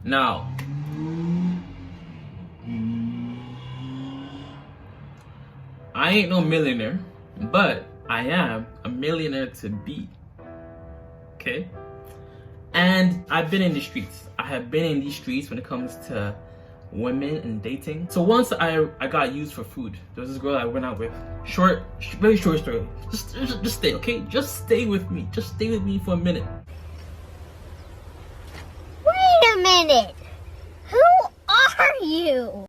Now, I ain't no millionaire, but I am a millionaire to be. Okay? And I've been in the streets. I have been in these streets when it comes to women and dating. So once I got used for food. There was this girl I went out with. Very short story. Just stay, okay? Just stay with me. Just stay with me for a minute. Wait a minute. Who are you?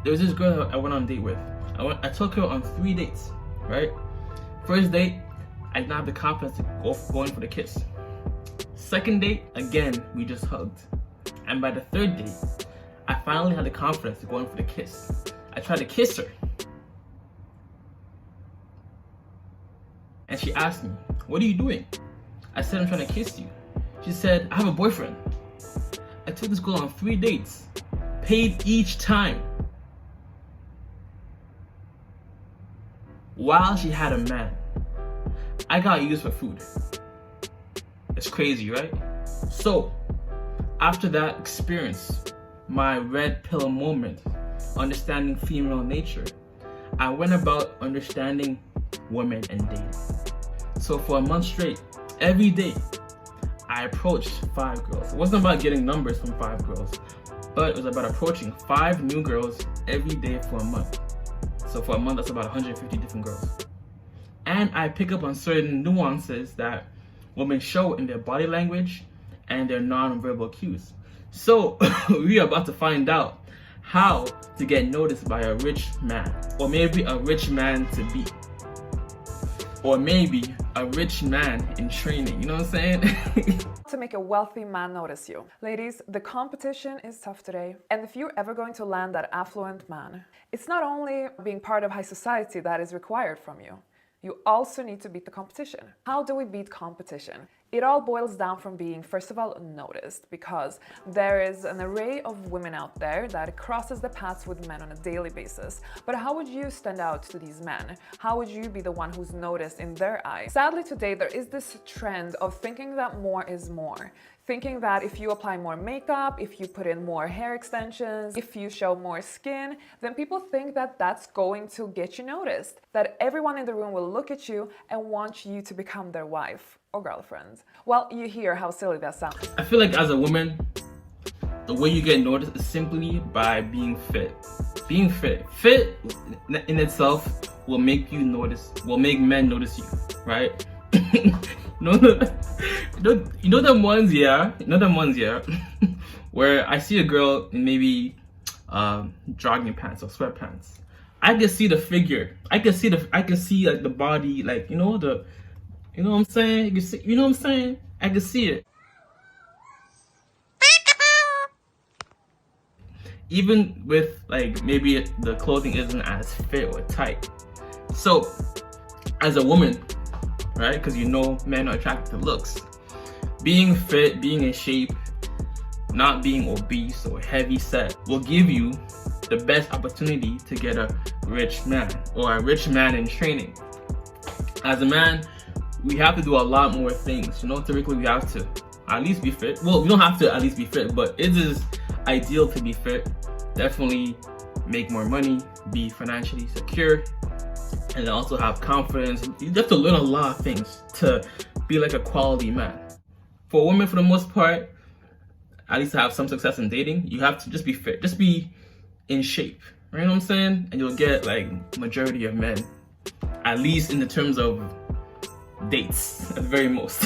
There was this girl I went on a date with. I took her on 3 dates, right? First date, I didn't have the confidence to go in for the kiss. Second date, again, we just hugged. And by the third date, I finally had the confidence to go in for the kiss. I tried to kiss her. And she asked me, "What are you doing?" I said, "I'm trying to kiss you." She said, "I have a boyfriend." I took this girl on 3 dates, paid each time, while she had a man. I got used for food. It's crazy, right? So, after that experience, my red pill moment, understanding female nature, I went about understanding women and dating. So for a month straight, every day, I approached 5 girls. It wasn't about getting numbers from 5 girls, but it was about approaching 5 new girls every day for a month. So for a month, that's about 150 different girls. And I pick up on certain nuances that women show in their body language and their non-verbal cues. So we are about to find out how to get noticed by a rich man, or maybe a rich man to be, or maybe a rich man in training. You know what I'm saying? To make a wealthy man notice you. Ladies, the competition is tough today. And if you're ever going to land that affluent man, it's not only being part of high society that is required from you. You also need to beat the competition. How do we beat competition? It all boils down from being, first of all, noticed, because there is an array of women out there that crosses the paths with men on a daily basis. But how would you stand out to these men? How would you be the one who's noticed in their eyes? Sadly, today there is this trend of thinking that more is more. Thinking that if you apply more makeup, if you put in more hair extensions, if you show more skin, then people think that that's going to get you noticed. That everyone in the room will look at you and want you to become their wife or girlfriend. Well, you hear how silly that sounds. I feel like as a woman, the way you get noticed is simply by being fit. Being fit. Fit in itself will make you notice, will make men notice you, right? You know them ones, yeah? You know them ones, yeah? Where I see a girl in maybe jogging pants or sweatpants. I can see the figure. I can see like the body, like you know what I'm saying? You know what I'm saying? I can see it. Even with like maybe the clothing isn't as fit or tight. So as a woman, right? Because you know men are attracted to looks. Being fit, being in shape, not being obese or heavy set will give you the best opportunity to get a rich man or a rich man in training. As a man, we have to do a lot more things. You know, typically we have to at least be fit. Well, we don't have to at least be fit, but it is ideal to be fit. Definitely make more money, be financially secure, and then also have confidence. You have to learn a lot of things to be like a quality man. For women, for the most part, at least to have some success in dating, you have to just be fit, just be in shape. You know what I'm saying? And you'll get like majority of men, at least in the terms of dates, at the very most.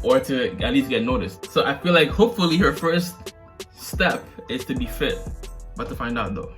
Or to at least get noticed. So I feel like hopefully her first step is to be fit. About to find out though.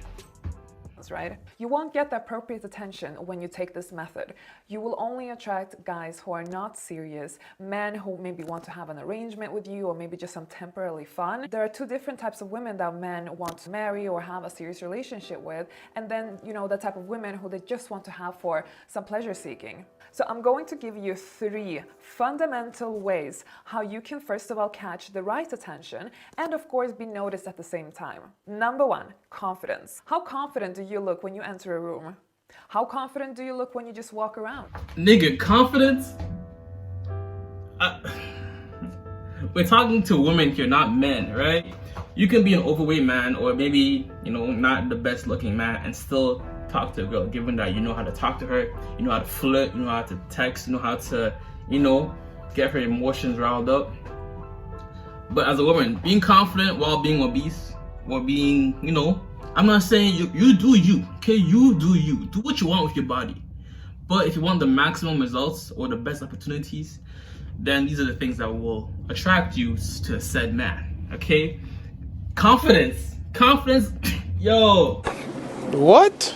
Right? You won't get the appropriate attention when you take this method. You will only attract guys who are not serious, men who maybe want to have an arrangement with you or maybe just some temporarily fun. There are 2 different types of women that men want to marry or have a serious relationship with, and then, you know, the type of women who they just want to have for some pleasure seeking. So I'm going to give you 3 fundamental ways how you can first of all catch the right attention and of course be noticed at the same time. Number 1, confidence. How confident do you look when you enter a room? How confident do you look when you just walk around? Nigga, confidence? we're talking to women here, not men, right? You can be an overweight man, or maybe, you know, not the best looking man, and still talk to a girl, given that you know how to talk to her, you know how to flirt, you know how to text, you know how to, you know, get her emotions riled up. But as a woman, being confident while being obese, or being, you know, I'm not saying you do you, okay? You do what you want with your body. But if you want the maximum results or the best opportunities, then these are the things that will attract you to said man, okay? Confidence, yo. What?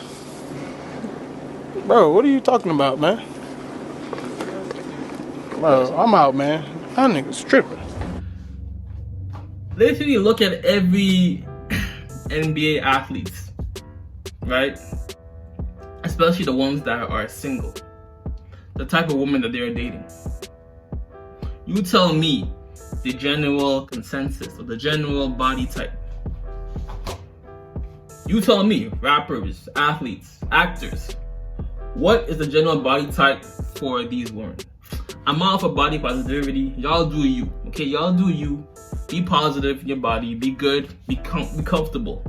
Bro, what are you talking about, man? Bro, I'm out, man. That nigga's tripping. Literally look at every NBA athletes, right? Especially the ones that are single. The type of woman that they're dating. You tell me the general consensus or the general body type. You tell me, rappers, athletes, actors, what is the general body type for these women? I'm all for body positivity. Y'all do you, okay? Y'all do you. Be positive in your body. Be good. Be comfortable.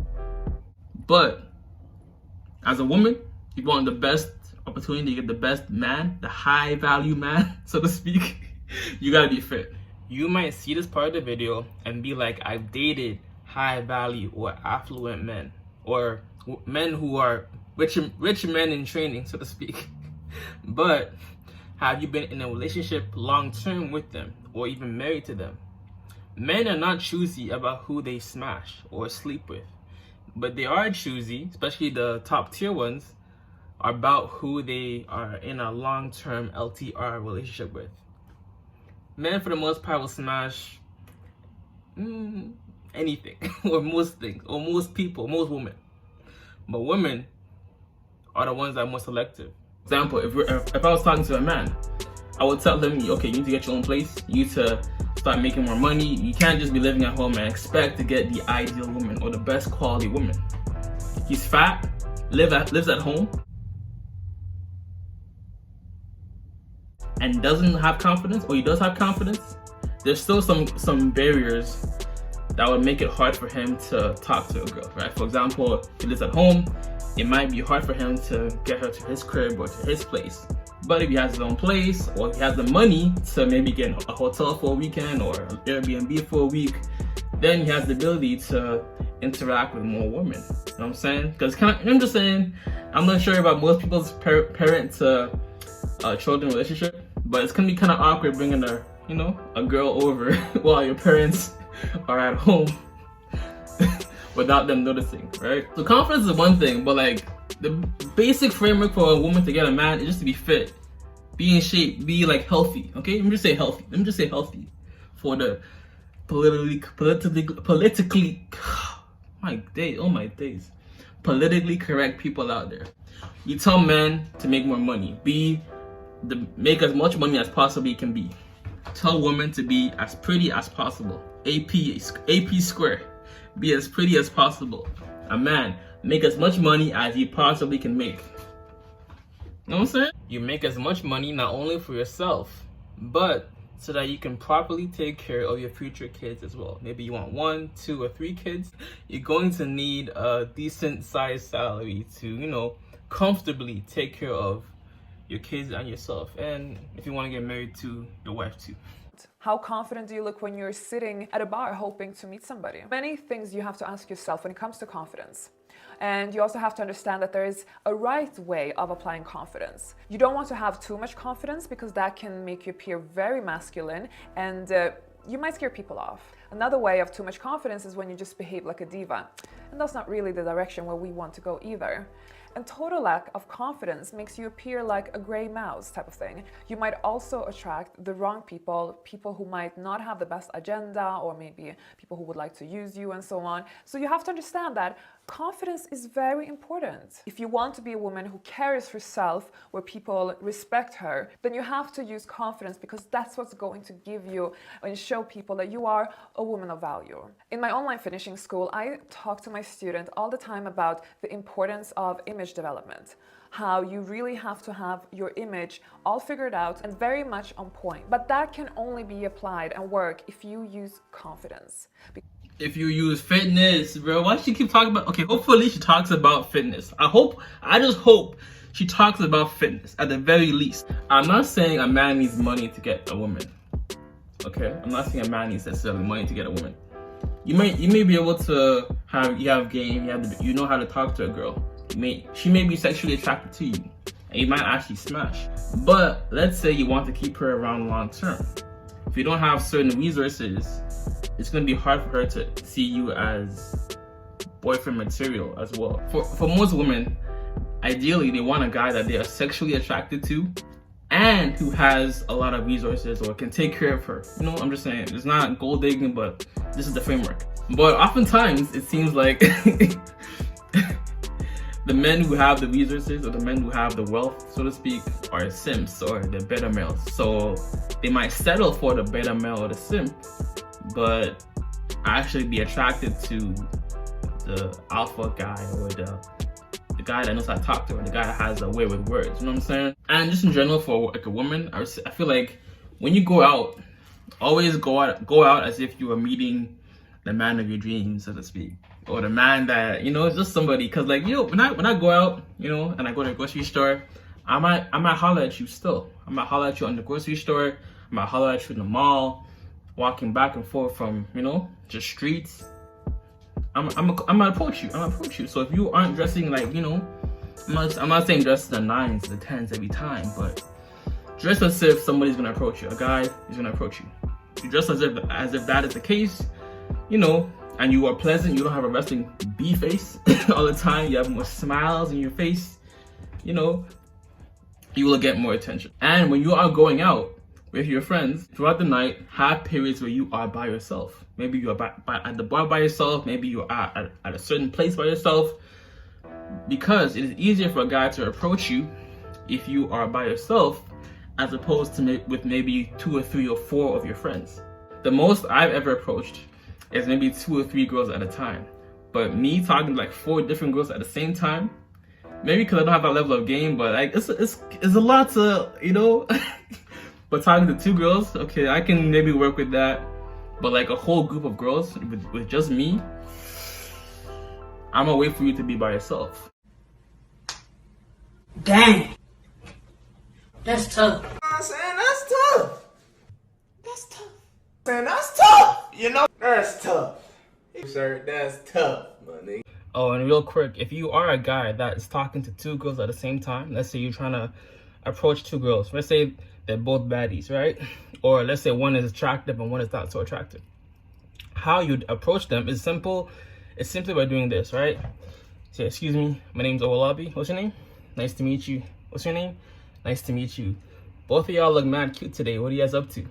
But as a woman, if you want the best opportunity to get the best man, the high value man, so to speak, you gotta be fit. You might see this part of the video and be like, I've dated high value or affluent men, or men who are rich men in training, so to speak. But have you been in a relationship long term with them, or even married to them? Men are not choosy about who they smash or sleep with, but they are choosy, especially the top tier ones, about who they are in a long-term LTR relationship with. Men, for the most part, will smash anything, or most things, or most people, most women. But women are the ones that are more selective. For example, if I was talking to a man, I would tell him, okay, you need to get your own place. You need to start making more money. You can't just be living at home and expect to get the ideal woman or the best quality woman. He's fat, lives at home, and doesn't have confidence, or he does have confidence. There's still some barriers that would make it hard for him to talk to a girl, right? For example, if he lives at home, it might be hard for him to get her to his crib or to his place. But if he has his own place, or if he has the money to maybe get a hotel for a weekend or an Airbnb for a week, then he has the ability to interact with more women. You know what I'm saying? Because I'm just saying, I'm not sure about most people's parent to children relationship, but it's gonna be kind of awkward bringing a girl over while your parents are at home without them noticing, right? So confidence is one thing, but like the basic framework for a woman to get a man is just to be fit, be in shape, be like healthy. Okay, let me just say healthy for the politically politically correct people out there. You tell men to make more money, make as much money as possibly can be. Tell women to be as pretty as possible. AP square. Be as pretty as possible. A man, make as much money as you possibly can make. You know what I'm saying? You make as much money not only for yourself, but so that you can properly take care of your future kids as well. Maybe you want 1, 2, or 3 kids. You're going to need a decent sized salary to, comfortably take care of your kids and yourself. And if you want to get married to your wife too. How confident do you look when you're sitting at a bar hoping to meet somebody? Many things you have to ask yourself when it comes to confidence. And you also have to understand that there is a right way of applying confidence. You don't want to have too much confidence because that can make you appear very masculine and you might scare people off. Another way of too much confidence is when you just behave like a diva. And that's not really the direction where we want to go either. And total lack of confidence makes you appear like a gray mouse type of thing. You might also attract the wrong people who might not have the best agenda, or maybe people who would like to use you and so on. So you have to understand that confidence is very important. If you want to be a woman who carries herself, where people respect her, then you have to use confidence, because that's what's going to give you and show people that you are a woman of value. In my online finishing school, I talk to my students all the time about the importance of image development. how you really have to have your image all figured out and very much on point. But that can only be applied and work if you use confidence. If you use fitness, bro. Why does she keep talking about? Okay, hopefully she talks about fitness. I just hope she talks about fitness at the very least. I'm not saying a man needs money to get a woman. Okay, I'm not saying a man needs necessarily money to get a woman. You may be able to have game. You know how to talk to a girl. She may be sexually attracted to you, and you might actually smash. But let's say you want to keep her around long term. If you don't have certain resources, it's going to be hard for her to see you as boyfriend material as well. For most women, ideally they want a guy that they are sexually attracted to and who has a lot of resources or can take care of her. You know, I'm just saying, it's not gold digging, but this is the framework. But oftentimes it seems like the men who have the resources or the men who have the wealth, so to speak, are simps or the beta males. So they might settle for the beta male or the simp, but actually be attracted to the alpha guy or the guy that knows how to talk to her, the guy that has a way with words. You know what I'm saying? And just in general, for like a woman, I feel like when you go out, always go out as if you are meeting the man of your dreams, so to speak, or the man that, you know, it's just somebody. Cause like, you know, when I go out, you know, and I go to a grocery store, I might holler at you still. I might holler at you on the grocery store. I might holler at you in the mall, walking back and forth from, you know, just streets. I'm gonna approach you. So if you aren't dressing like, you know, I'm not saying dress the 9s, the 10s every time, but dress as if somebody's gonna approach you. A guy is gonna approach you. You dress as if that is the case, you know, and you are pleasant. You don't have a resting bee face all the time. You have more smiles in your face. You know, you will get more attention. And when you are going out with your friends throughout the night, have periods where you are by yourself. Maybe you are at the bar by yourself. Maybe you are at a certain place by yourself. Because it is easier for a guy to approach you if you are by yourself, as opposed to with maybe 2 or 3 or 4 of your friends. The most I've ever approached is maybe 2 or 3 girls at a time. But me talking to like 4 different girls at the same time, maybe because I don't have that level of game, but like it's a lot to, you know. But talking to 2 girls, okay, I can maybe work with that. But like a whole group of girls with just me, I'm gonna wait for you to be by yourself. Dang. That's tough. I'm saying that's tough. That's tough. Man, that's tough. You know, that's tough. Sir, that's tough, my nigga. Oh, and real quick, if you are a guy that is talking to 2 girls at the same time, let's say you're trying to approach 2 girls. Let's say they're both baddies, right? Or let's say one is attractive and one is not so attractive. How you'd approach them is simple. It's simply by doing this, right? Say, excuse me, my name's Owolabby. What's your name? Nice to meet you. What's your name? Nice to meet you. Both of y'all look mad cute today. What are you guys up to?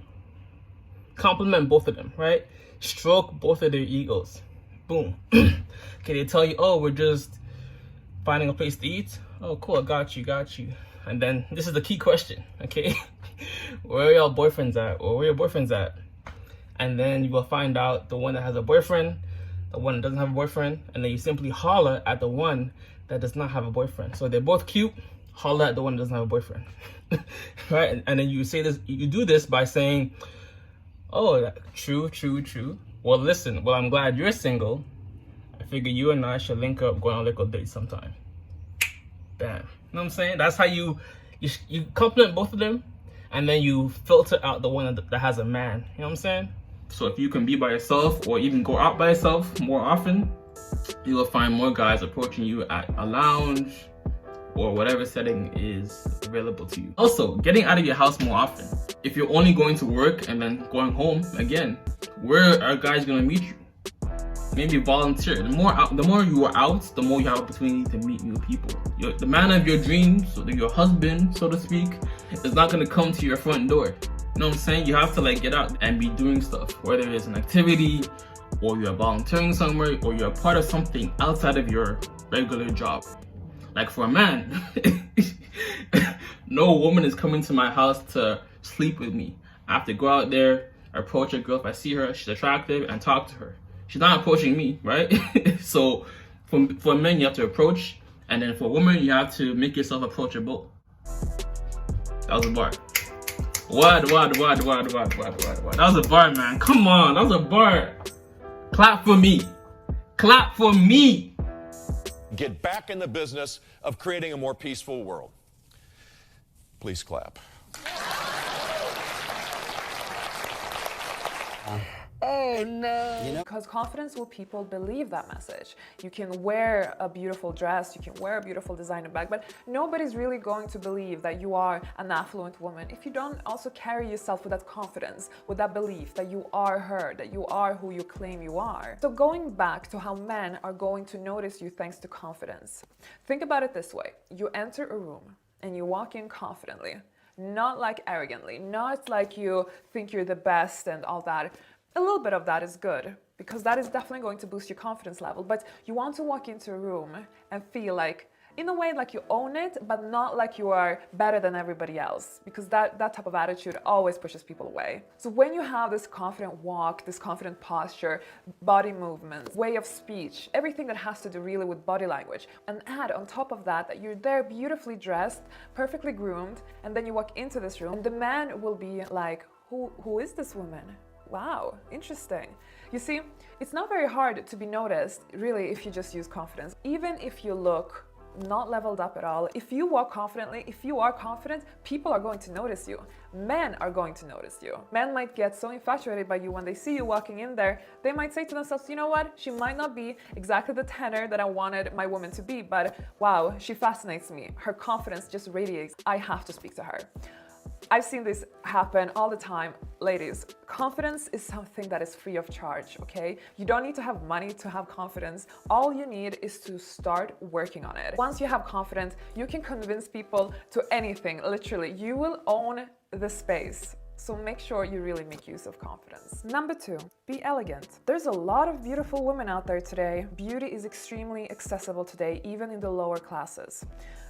Compliment both of them, right? Stroke both of their egos. Boom. Okay, they tell you, oh, we're just finding a place to eat. Oh, cool, got you. And then this is the key question, okay? Where are y'all boyfriends at? Or where your boyfriends at? And then you will find out the one that has a boyfriend, the one that doesn't have a boyfriend, and then you simply holler at the one that does not have a boyfriend. So they're both cute, holler at the one that doesn't have a boyfriend. Right? And then you say this, you do this by saying, oh, true. Well, listen, I'm glad you're single. I figure you and I should link up, go on a little date sometime. Bam. You know what I'm saying? That's how you compliment both of them, and then you filter out the one that has a man. You know what I'm saying? So if you can be by yourself or even go out by yourself more often, you will find more guys approaching you at a lounge or whatever setting is available to you. Also, getting out of your house more often. If you're only going to work and then going home, again, where are guys gonna meet you? Maybe volunteer. The more you are out, the more you have opportunity to meet new people. The man of your dreams, so your husband, so to speak, is not gonna come to your front door. You know what I'm saying? You have to like get out and be doing stuff, whether it's an activity, or you're volunteering somewhere, or you're a part of something outside of your regular job. Like for a man, no woman is coming to my house to sleep with me. I have to go out there, approach a girl if I see her, she's attractive, and talk to her. She's not approaching me, right? So for men, you have to approach, And then for women, you have to make yourself approachable. That was a bar. What? That was a bar, man. Come on, that was a bar. Clap for me. Clap for me. Get back in the business of creating a more peaceful world. Please clap. Oh no. Because confidence will people believe that message. You can wear a beautiful dress, you can wear a beautiful designer bag, but nobody's really going to believe that you are an affluent woman if you don't also carry yourself with that confidence, with that belief that you are her, that you are who you claim you are. So going back to how men are going to notice you thanks to confidence. Think about it this way. You enter a room and you walk in confidently, not like arrogantly, not like you think you're the best and all that. A little bit of that is good because that is definitely going to boost your confidence level, but you want to walk into a room and feel like, in a way, like you own it, but not like you are better than everybody else, because that type of attitude always pushes people away. So when you have this confident walk, this confident posture, body movements, way of speech, everything that has to do really with body language, and add on top of that that you're there beautifully dressed, perfectly groomed, and then you walk into this room and the man will be like, who is this woman? Wow, interesting. You see, it's not very hard to be noticed, really, if you just use confidence. Even if you look not leveled up at all, if you walk confidently, if you are confident, people are going to notice you. Men are going to notice you. Men might get so infatuated by you when they see you walking in there, they might say to themselves, you know what, she might not be exactly the tenor that I wanted my woman to be, but wow, she fascinates me. Her confidence just radiates. I have to speak to her. I've seen this happen all the time. Ladies, confidence is something that is free of charge, okay? You don't need to have money to have confidence. All you need is to start working on it. Once you have confidence, you can convince people to anything, literally. You will own the space. So make sure you really make use of confidence. Number 2, be elegant. There's a lot of beautiful women out there today. Beauty is extremely accessible today, even in the lower classes.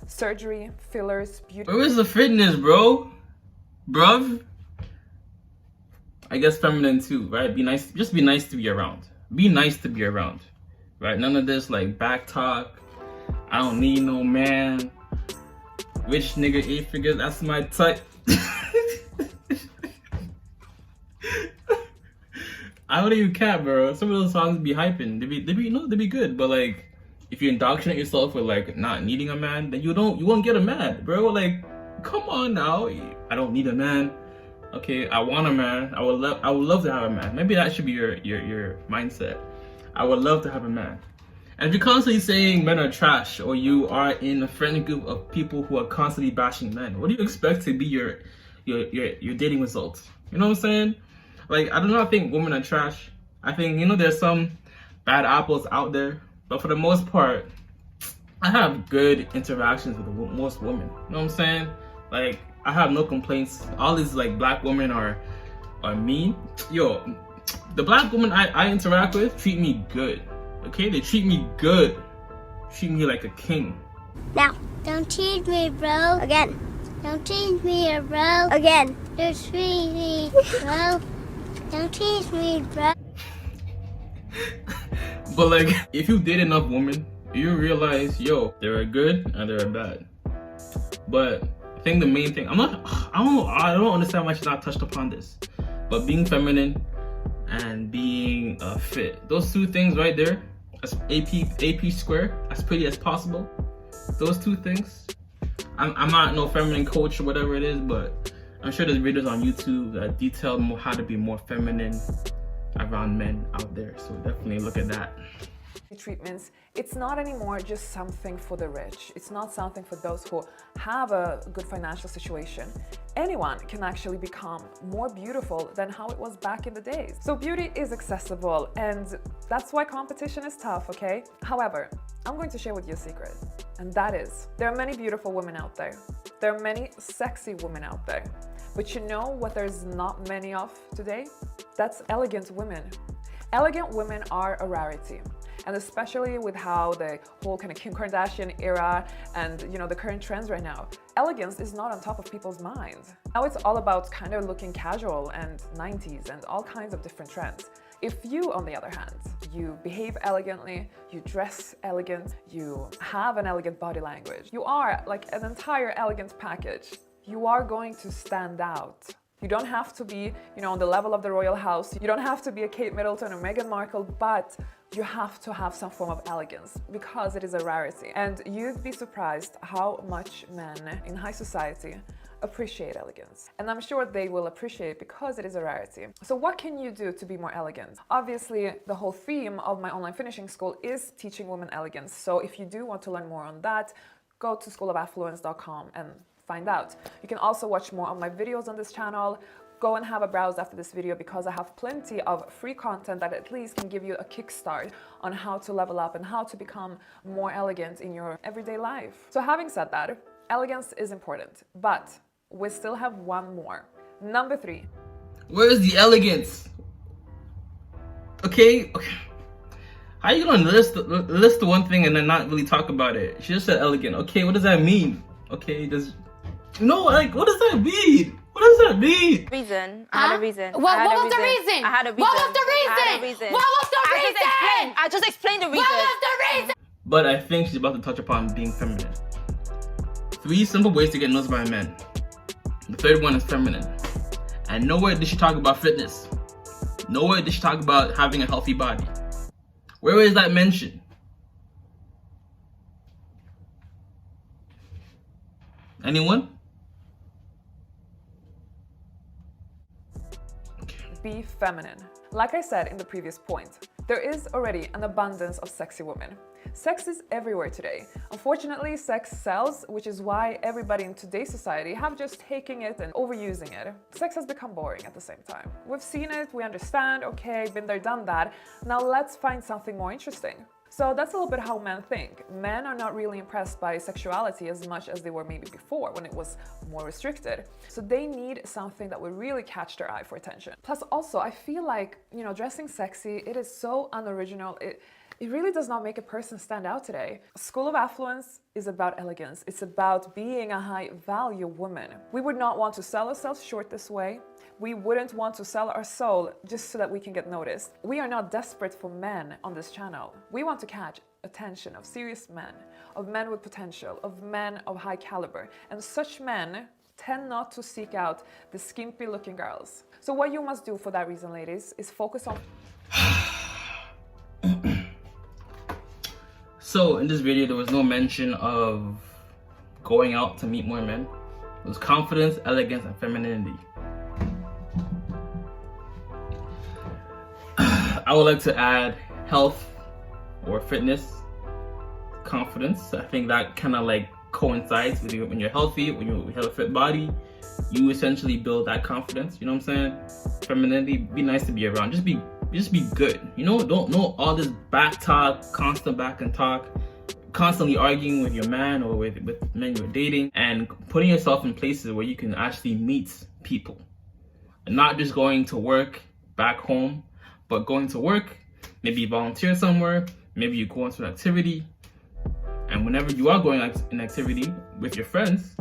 Surgery, fillers, beauty. Where is the fitness, bro? Bruv, I guess feminine too, right? Be nice, just be nice to be around. Be nice to be around, right? None of this like back talk. I don't need no man. Rich nigga, 8 figures, that's my type. I don't even cap, bro. Some of those songs be hyping. They be good, but like, if you indoctrinate yourself with like not needing a man, then you won't get a man, bro. Like, come on now. I don't need a man. Okay, I want a man. I would love to have a man. Maybe that should be your mindset. I would love to have a man. And if you're constantly saying men are trash, or you are in a friend group of people who are constantly bashing men, what do you expect to be your dating results? You know what I'm saying? Like, I do not think women are trash. I think, you know, there's some bad apples out there, but for the most part, I have good interactions with most women. You know what I'm saying? Like, I have no complaints. All these like black women are mean. Yo, the black women I interact with treat me good. Okay, they treat me good. Treat me like a king. Now, don't tease me, bro. Again. Don't tease me, bro. Again. Don't tease me, bro. Don't tease me, bro. But like, if you date enough women, you realize, yo, they're good and they're bad. But I think the main thing, I don't understand why she's not touched upon this. But being feminine and being fit, those two things right there, as AP square, as pretty as possible. Those two things. I'm not no feminine coach or whatever it is, but I'm sure there's videos on YouTube that detail more how to be more feminine around men out there. So definitely look at that. Treatments, it's not anymore just something for the rich. It's not something for those who have a good financial situation. Anyone can actually become more beautiful than how it was back in the days. So beauty is accessible, and that's why competition is tough, okay? However, I'm going to share with you a secret, and that is, there are many beautiful women out there. There are many sexy women out there. But you know what there's not many of today? That's elegant women. Elegant women are a rarity. And especially with how the whole kind of Kim Kardashian era and, you know, the current trends right now, elegance is not on top of people's minds. Now it's all about kind of looking casual and 90s and all kinds of different trends. If you, on the other hand, you behave elegantly, you dress elegant, you have an elegant body language. You are like an entire elegant package. You are going to stand out. You don't have to be, on the level of the royal house. You don't have to be a Kate Middleton or Meghan Markle, but you have to have some form of elegance because it is a rarity. And you'd be surprised how much men in high society appreciate elegance. And I'm sure they will appreciate it because it is a rarity. So what can you do to be more elegant? Obviously, the whole theme of my online finishing school is teaching women elegance. So if you do want to learn more on that, go to schoolaffluence.com and find out. You can also watch more of my videos on this channel. Go and have a browse after this video because I have plenty of free content that at least can give you a kickstart on how to level up and how to become more elegant in your everyday life. So having said that, elegance is important, but we still have one more. Number 3. Where is the elegance? Okay. How are you gonna list the one thing and then not really talk about it? She just said elegant. Okay, what does that mean? Okay, what does that mean? What does that mean? Reason. I had a reason. What was the reason? I had a reason. What was the reason? What was the reason? I just explained the reason. What was the reason? But I think she's about to touch upon being feminine. 3 simple ways to get noticed by men. The third one is feminine. And nowhere did she talk about fitness. Nowhere did she talk about having a healthy body. Where is that mentioned? Anyone? Be feminine. Like I said in the previous point, there is already an abundance of sexy women. Sex is everywhere today. Unfortunately, sex sells, which is why everybody in today's society have just taken it and overusing it. Sex has become boring at the same time. We've seen it, we understand, okay, been there, done that. Now let's find something more interesting. So that's a little bit how men think. Men are not really impressed by sexuality as much as they were maybe before when it was more restricted. So they need something that will really catch their eye for attention. Plus also, I feel like, dressing sexy, it is so unoriginal. It really does not make a person stand out today. School of Affluence is about elegance. It's about being a high-value woman. We would not want to sell ourselves short this way. We wouldn't want to sell our soul just so that we can get noticed. We are not desperate for men on this channel. We want to catch attention of serious men, of men with potential, of men of high caliber. And such men tend not to seek out the skimpy looking girls. So what you must do for that reason, ladies, is focus on... So in this video, there was no mention of going out to meet more men. It was confidence, elegance, and femininity. I would like to add health or fitness, confidence. I think that kind of like coincides with you. When you're healthy, when you have a fit body, you essentially build that confidence. You know what I'm saying? Femininity, be nice to be around. Just be good. Don't know all this back talk, constant back and talk, constantly arguing with your man or with men you're dating, and putting yourself in places where you can actually meet people. And not just going to work back home, but going to work, maybe volunteer somewhere, maybe you go into an activity, and whenever you are going an activity with your friends,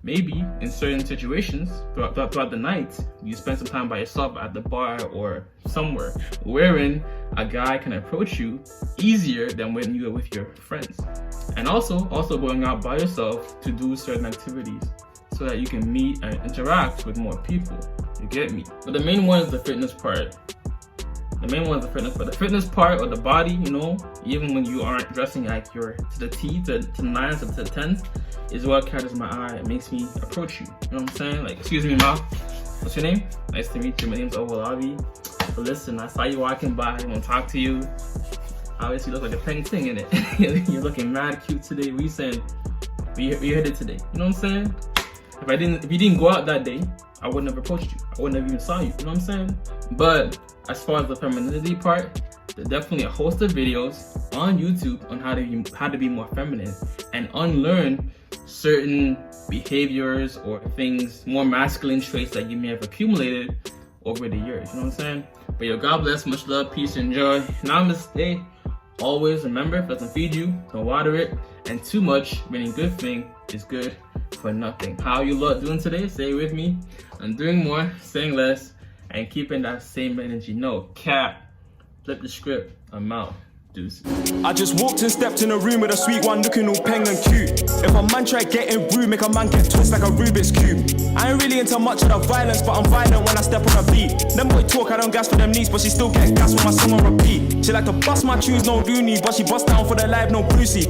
maybe in certain situations throughout the night, you spend some time by yourself at the bar or somewhere wherein a guy can approach you easier than when you are with your friends. And also going out by yourself to do certain activities so that you can meet and interact with more people. You get me? But the main one is the fitness part. The fitness part or the body, even when you aren't dressing like you're to the T, to the 9s, to the 10s, is what catches my eye. It makes me approach you. You know what I'm saying? Like, excuse me, ma. What's your name? Nice to meet you. My name's Owolabby. But listen, I saw you walking by. I want to talk to you. Obviously, you look like a peng ting in it. You're looking mad cute today. We saying we headed today. You know what I'm saying? If you didn't go out that day, I wouldn't have approached you. I wouldn't have even saw you. You know what I'm saying? But as far as the femininity part, there's definitely a host of videos on YouTube on how to be more feminine and unlearn certain behaviors or things, more masculine traits that you may have accumulated over the years. You know what I'm saying? But yo, God bless, much love, peace, and joy. Namaste. Always remember, if it doesn't feed you, don't water it. And too much, meaning good thing, is good for nothing. How you lot doing today? Say it with me. I'm doing more, saying less, and keeping that same energy. No cap. Flip the script. I'm out. Deuces. I just walked and stepped in a room with a sweet one looking all peng and cute. If a man try getting rude, make a man get twisted like a Rubik's Cube. I ain't really into much of the violence, but I'm violent when I step on a beat. Them boy talk, I don't gas for them knees, but she still get gas when my song on repeat. She like to bust my tunes, no loony, but she bust down for the live, no Brucey.